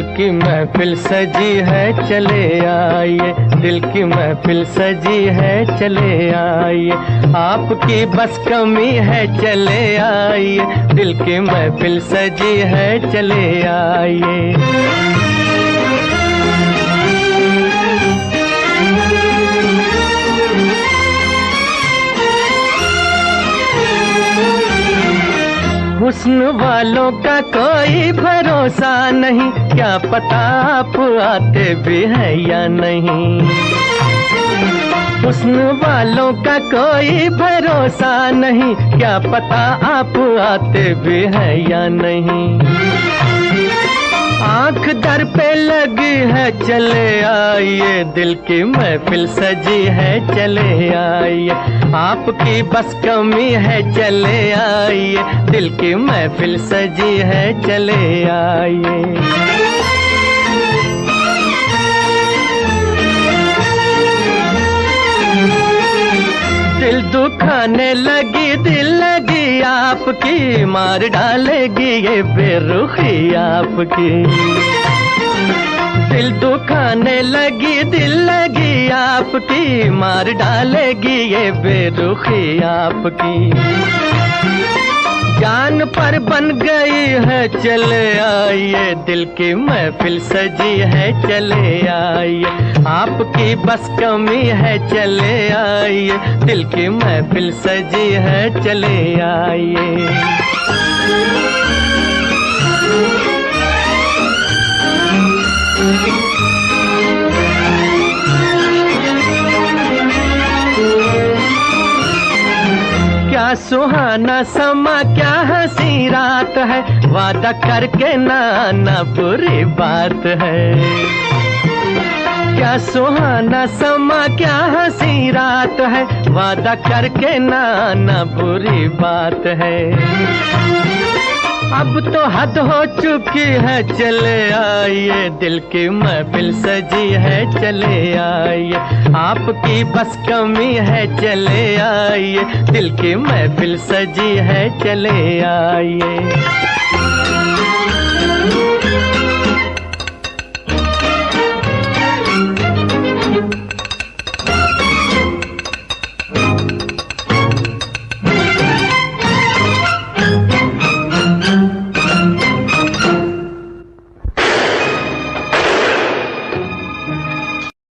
की महफिल सजी है चले आइए, दिल की महफिल सजी है चले आइए, आपकी बस कमी है चले आइए, दिल की महफिल सजी है चले आइए। हुस्न वालों का कोई भरोसा नहीं, क्या पता आप आते भी हैं या नहीं। हुस्न वालों का कोई भरोसा नहीं, क्या पता आप आते भी हैं या नहीं। आँख दर पे लगी है चले आइए, दिल की महफिल सजी है चले आइए, आपकी बस कमी है चले आइए, दिल की महफिल सजी है चले आइए। दिल दुखाने लगी, दिल लगी आपकी, मार डालेगी ये बेरुखी आपकी। दिल दुखाने लगी, दिल लगी आपकी, मार डालेगी ये बेरुखी आपकी। जान पर बन गई है चले आइए, दिल की महफिल सजी है चले आइए, आपकी बस कमी है चले आइए, दिल की महफिल सजी है चले आइए। क्या सुहाना समा, क्या हंसी रात है, वादा करके ना आना बुरी बात है। क्या सुहाना समा, क्या हंसी रात है, वादा करके ना आना बुरी बात है। अब तो हद हो चुकी है चले आइए, दिल की महफिल सजी है चले आइए, आपकी बस कमी है चले आइए, दिल की महफिल सजी है चले आइए।